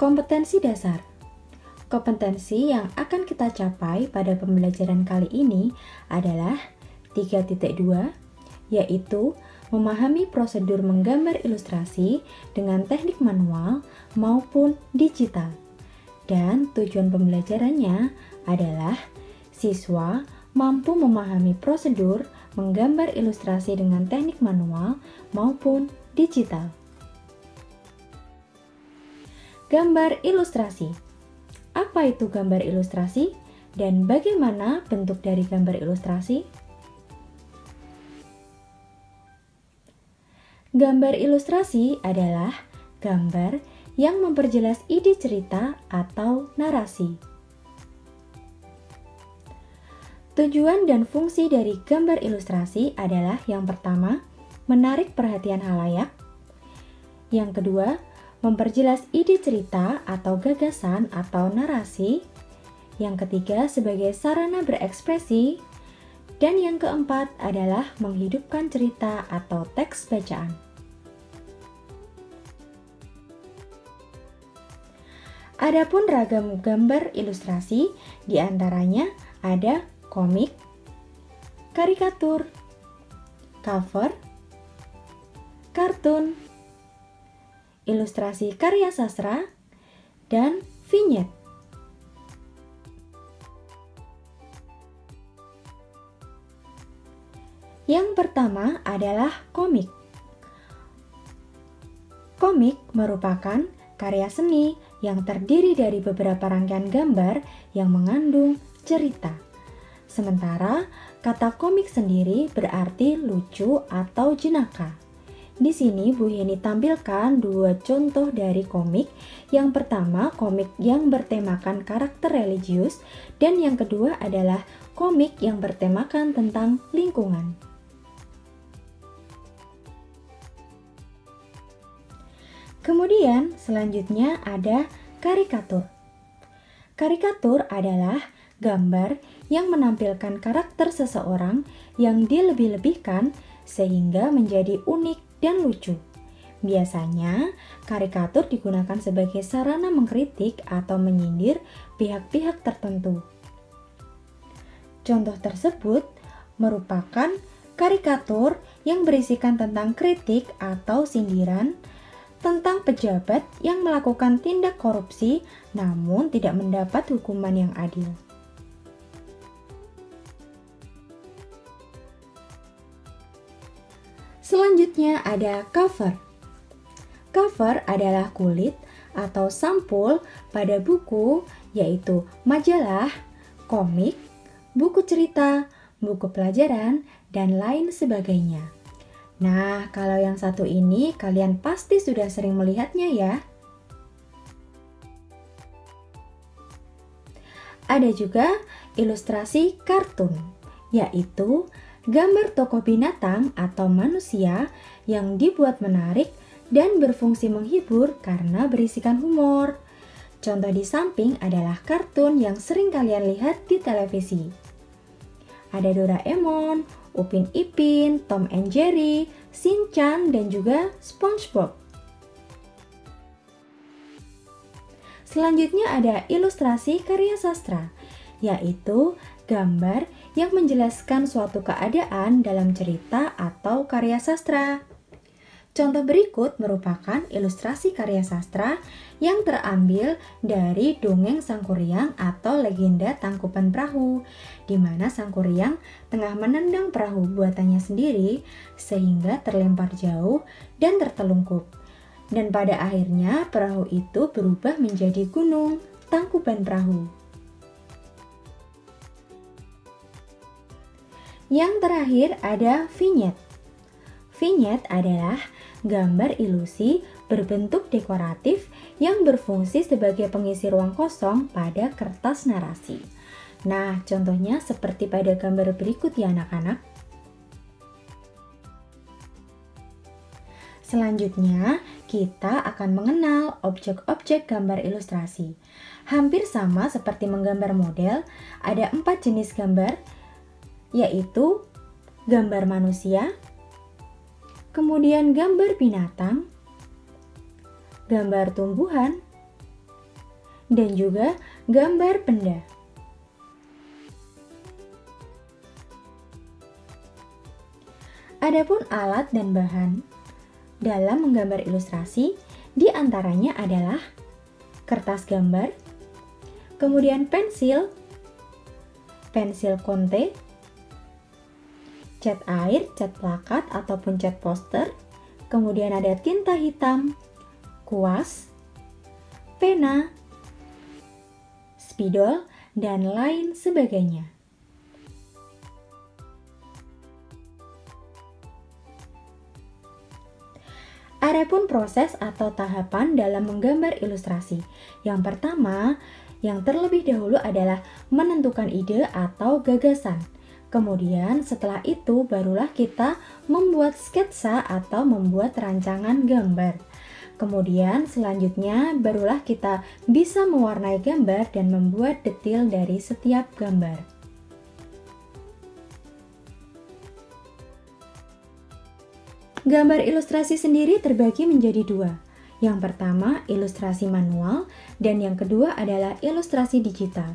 Kompetensi dasar. Kompetensi yang akan kita capai pada pembelajaran kali ini adalah 3.2, yaitu memahami prosedur menggambar ilustrasi dengan teknik manual maupun digital. Dan tujuan pembelajarannya adalah siswa mampu memahami prosedur menggambar ilustrasi dengan teknik manual maupun digital. Gambar ilustrasi. Apa itu gambar ilustrasi dan bagaimana bentuk dari gambar ilustrasi? Gambar ilustrasi adalah gambar yang memperjelas ide cerita atau narasi. Tujuan dan fungsi dari gambar ilustrasi adalah yang pertama, menarik perhatian khalayak. Yang kedua, memperjelas ide cerita atau gagasan atau narasi. Yang ketiga, sebagai sarana berekspresi. Dan yang keempat adalah menghidupkan cerita atau teks bacaan. Adapun ragam gambar ilustrasi, diantaranya ada komik, karikatur, cover, kartun, ilustrasi karya sastra, dan vignette. Yang pertama adalah komik. Komik merupakan karya seni yang terdiri dari beberapa rangkaian gambar yang mengandung cerita. Sementara kata komik sendiri berarti lucu atau jenaka. Di sini Bu Yeni tampilkan dua contoh dari komik. Yang pertama, komik yang bertemakan karakter religius, dan yang kedua adalah komik yang bertemakan tentang lingkungan. Kemudian selanjutnya ada karikatur. Karikatur adalah gambar yang menampilkan karakter seseorang yang dilebih-lebihkan sehingga menjadi unik dan lucu. Biasanya, karikatur digunakan sebagai sarana mengkritik atau menyindir pihak-pihak tertentu. Contoh tersebut merupakan karikatur yang berisikan tentang kritik atau sindiran tentang pejabat yang melakukan tindak korupsi namun tidak mendapat hukuman yang adil. Selanjutnya ada cover. Cover adalah kulit atau sampul pada buku, yaitu majalah, komik, buku cerita, buku pelajaran, dan lain sebagainya. Nah, kalau yang satu ini kalian pasti sudah sering melihatnya ya. Ada juga ilustrasi kartun, yaitu gambar tokoh binatang atau manusia yang dibuat menarik dan berfungsi menghibur karena berisikan humor. Contoh di samping adalah kartun yang sering kalian lihat di televisi. Ada Doraemon, Upin Ipin, Tom and Jerry, Shinchan, dan juga SpongeBob. Selanjutnya ada ilustrasi karya sastra, yaitu gambar yang menjelaskan suatu keadaan dalam cerita atau karya sastra. Contoh berikut merupakan ilustrasi karya sastra yang terambil dari dongeng Sangkuriang atau legenda Tangkuban Perahu, di mana Sangkuriang tengah menendang perahu buatannya sendiri sehingga terlempar jauh dan tertelungkup. Dan pada akhirnya perahu itu berubah menjadi gunung Tangkuban Perahu. Yang terakhir ada vignette. Vignette adalah gambar ilusi berbentuk dekoratif yang berfungsi sebagai pengisi ruang kosong pada kertas narasi. Nah, contohnya seperti pada gambar berikut ya anak-anak. Selanjutnya, kita akan mengenal objek-objek gambar ilustrasi. Hampir sama seperti menggambar model, ada 4 jenis gambar, yaitu gambar manusia, kemudian gambar binatang, gambar tumbuhan, dan juga gambar benda. Adapun alat dan bahan dalam menggambar ilustrasi, di antaranya adalah kertas gambar, kemudian pensil konte, cat air, cat plakat ataupun cat poster, kemudian ada tinta hitam, kuas, pena, spidol, dan lain sebagainya. Adapun proses atau tahapan dalam menggambar ilustrasi. Yang pertama, yang terlebih dahulu adalah menentukan ide atau gagasan. Kemudian setelah itu barulah kita membuat sketsa atau membuat rancangan gambar. Kemudian selanjutnya barulah kita bisa mewarnai gambar dan membuat detail dari setiap gambar. Gambar ilustrasi sendiri terbagi menjadi dua. Yang pertama, ilustrasi manual, dan yang kedua adalah ilustrasi digital.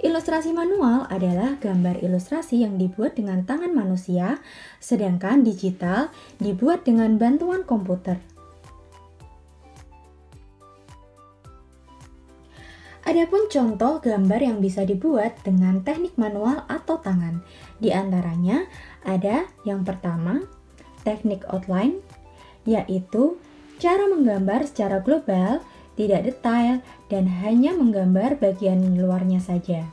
Ilustrasi manual adalah gambar ilustrasi yang dibuat dengan tangan manusia, sedangkan digital dibuat dengan bantuan komputer. Adapun contoh gambar yang bisa dibuat dengan teknik manual atau tangan. Di antaranya ada yang pertama, teknik outline, yaitu cara menggambar secara global, tidak detail, dan hanya menggambar bagian luarnya saja.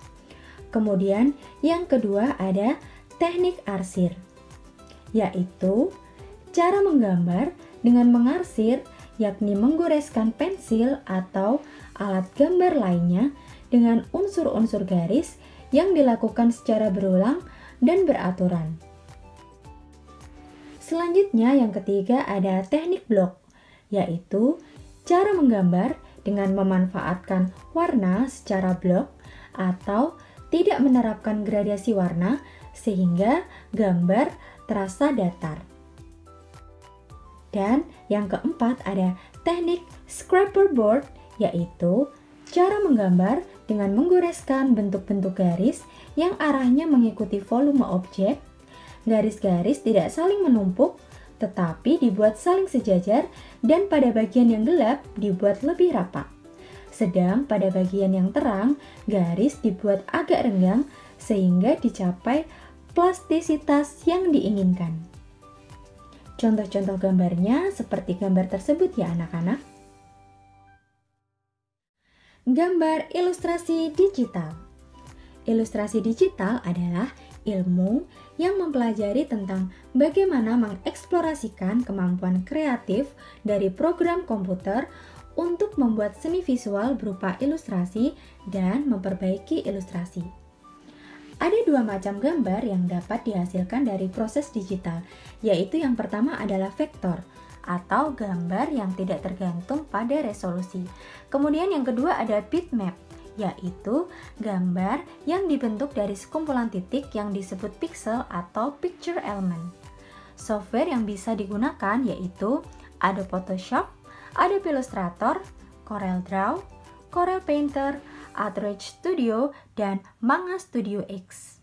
Kemudian yang kedua ada teknik arsir, yaitu cara menggambar dengan mengarsir, yakni menggoreskan pensil atau alat gambar lainnya dengan unsur-unsur garis yang dilakukan secara berulang dan beraturan. Selanjutnya yang ketiga ada teknik blok, yaitu cara menggambar dengan memanfaatkan warna secara blok atau tidak menerapkan gradasi warna sehingga gambar terasa datar. Dan yang keempat ada teknik scrapperboard, yaitu cara menggambar dengan menggoreskan bentuk-bentuk garis yang arahnya mengikuti volume objek. Garis-garis tidak saling menumpuk, tetapi dibuat saling sejajar dan pada bagian yang gelap dibuat lebih rapat. Sedang pada bagian yang terang, garis dibuat agak renggang sehingga dicapai plastisitas yang diinginkan. Contoh-contoh gambarnya seperti gambar tersebut ya anak-anak. Gambar ilustrasi digital. Ilustrasi digital adalah ilmu yang mempelajari tentang bagaimana mengeksplorasikan kemampuan kreatif dari program komputer untuk membuat seni visual berupa ilustrasi dan memperbaiki ilustrasi. Ada dua macam gambar yang dapat dihasilkan dari proses digital, yaitu yang pertama adalah vektor atau gambar yang tidak tergantung pada resolusi. Kemudian yang kedua ada bitmap, yaitu gambar yang dibentuk dari sekumpulan titik yang disebut pixel atau picture element. Software yang bisa digunakan yaitu Adobe Photoshop, Adobe Illustrator, CorelDRAW, Corel Painter, Artouch Studio, dan Manga Studio X.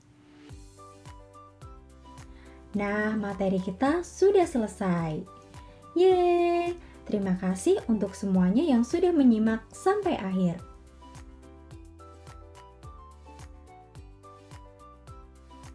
Nah, materi kita sudah selesai. Yeay! Terima kasih untuk semuanya yang sudah menyimak sampai akhir.